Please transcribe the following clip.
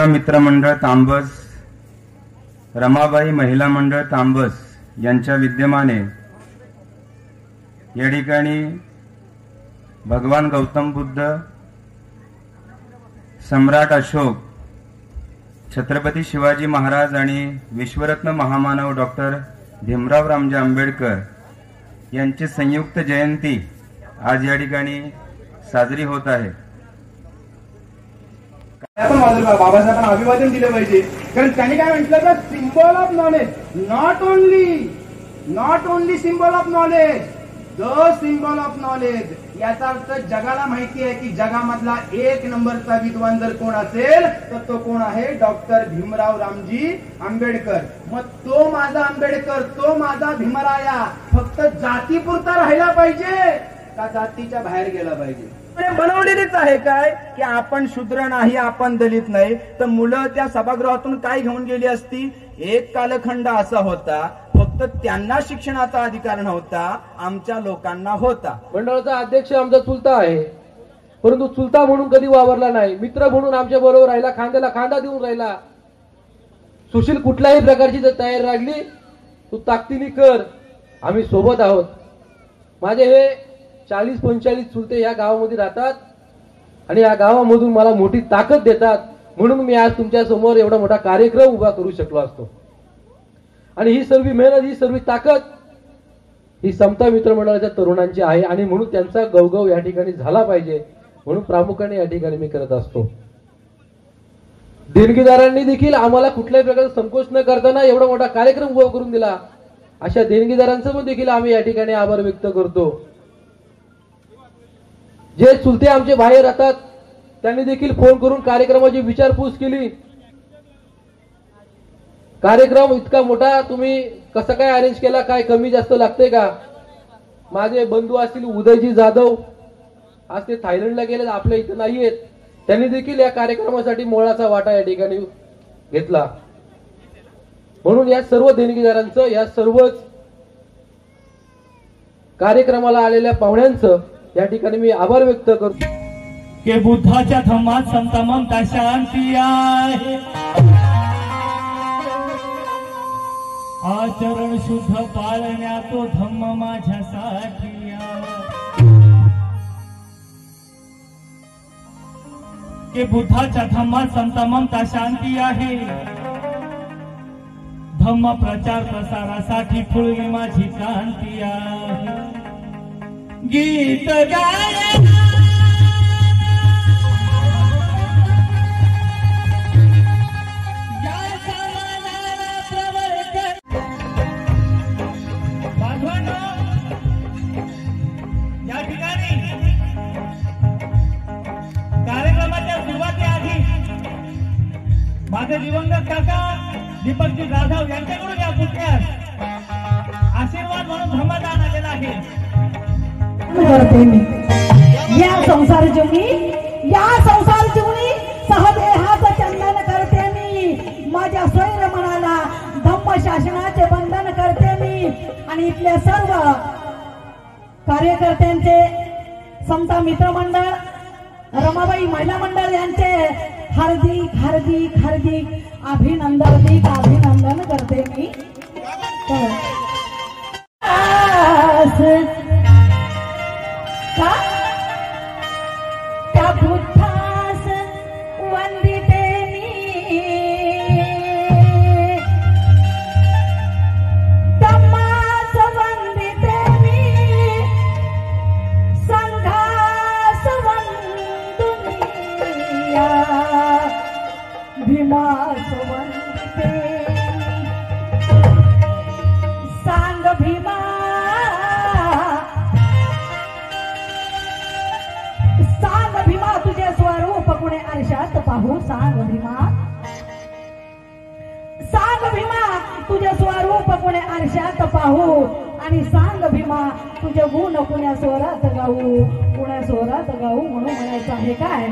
मित्र मंडळ तांबस, रमाबाई महिला मंडळ तांबस यांच्या विद्यमाने या ठिकाणी भगवान गौतम बुद्ध, सम्राट अशोक, छत्रपती शिवाजी महाराज आणि विश्वरत्न महामानव डॉक्टर भीमराव रामजी आंबेडकर यांची संयुक्त जयंती आज या ठिकाणी साजरी होत आहे। आपण बाबासाहेबांना अभिवादन दिले पाहिजे, कारण त्यांनी काय म्हटलं तर symbol of knowledge, not only symbol of knowledge, the symbol of knowledge. याचा अर्थ जगाला माहिती आहे की जगामधला एक नंबरचा विद्वान जर कोण असेल तर तो कोण आहे, डॉक्टर भीमराव रामजी आंबेडकर। मग तो माझा आंबेडकर, तो माझा भीमराया फक्त जातीपुरता राहिला पाहिजे का जातीच्या बाहेर गेला पाहिजे? बनवलेलीच आहे काय की आपण शूद्र नाही, आपण दलित नाही, तर मुलं त्या सभागृहातून काय घेऊन गेली असती? एक कालखंड असा होता फक्त त्यांना शिक्षणाचा अधिकार नव्हता, आमच्या लोकांना होता। मंडळाचा अध्यक्ष आमचा चुलता आहे, परंतु चुलता म्हणून कधी वावरला नाही, मित्र म्हणून आमच्या बरोबर राहिला, खांद्याला खांदा देऊन राहिला। सुशील कुठल्याही प्रकारची जर तयारी लागली तू ताकदीने कर, आम्ही सोबत आहोत। माझे हे 40-45 चुलते या गावामध्ये राहतात आणि या गावामधून मला मोठी ताकद देतात, म्हणून मी आज तुमच्या समोर एवढा मोठा कार्यक्रम उभा करू शकलो असतो। आणि ही सर्व मेहनत, ही सर्व ताकद ही समता मित्र मंडळाच्या तरुणांची आहे आणि म्हणून त्यांचा गवगव या ठिकाणी झाला पाहिजे, म्हणून प्रामुख्याने या ठिकाणी मी करत असतो। देणगीदारांनी देखील आम्हाला कुठल्याही प्रकारचा संकोच न करताना एवढा मोठा कार्यक्रम उभा करून दिला, अशा देणगीदारांचं पण देखील आम्ही या ठिकाणी आभार व्यक्त करतो। जे चुलते आमचे बाहेर राहतात त्यांनी देखील फोन करून कार्यक्रमाची विचारपूस केली। कार्यक्रम इतका मोठा तुम्ही कसं काय अरेंज केला, काय कमी जास्त लागते का? माझे बंधू असतील उदयजी जाधव, आज ते थायलंडला गेले, आपल्या इथे नाहीयेत, त्यांनी देखील या कार्यक्रमासाठी मोलाचा वाटा या ठिकाणी घेतला। म्हणून या सर्व देणगीदारांचं, या सर्वच कार्यक्रमाला आलेल्या पाहुण्यांचं या ठिकाणी मी आभार व्यक्त करतो। के बुद्धाच्या धम्मात समता ममता शांती आहे, आचरण शुद्ध पाळण्या तो धम्म माझ्यासाठी आहे। के बुद्धाच्या धम्मात समता ममता शांती आहे, धम्म प्रचार प्रसारासाठी फुलली माझी क्रांती आहे। गीत गाय या ठिकाणी कार्यक्रमाच्या सुरुवातीआधी माझे दिवंगत काका दीपकजी जाधव यांच्याकडून या पुतण्यास आशीर्वाद म्हणून धम्मदान आलेला आहे। या संसार जीवनी सहदेहाचं चंदन करते मी, माझ्या स्वैर मनाला धम्म शासनाचे बंधन करते मी। आणि इथल्या सर्व कार्यकर्त्यांचे, समता मित्र मंडळ, रमाबाई महिला मंडळ यांचे हार्दिक हार्दिक हार्दिक अभिनंदन करते मी। त्या बुद्धास वंदिते मी, धम्मास वंदिते मी, संघास वंदुनिया, भीमास वंदिते मी, सांग भीमा तुझे स्वरूप कुणे आरशात पाहू, सांग भीमा तुझे स्वरूप कुणे आरशात पाहू, आणि सांग भीमा तुझे गुण कुण्या स्वरात गाऊ, म्हणून म्हणायचं आहे काय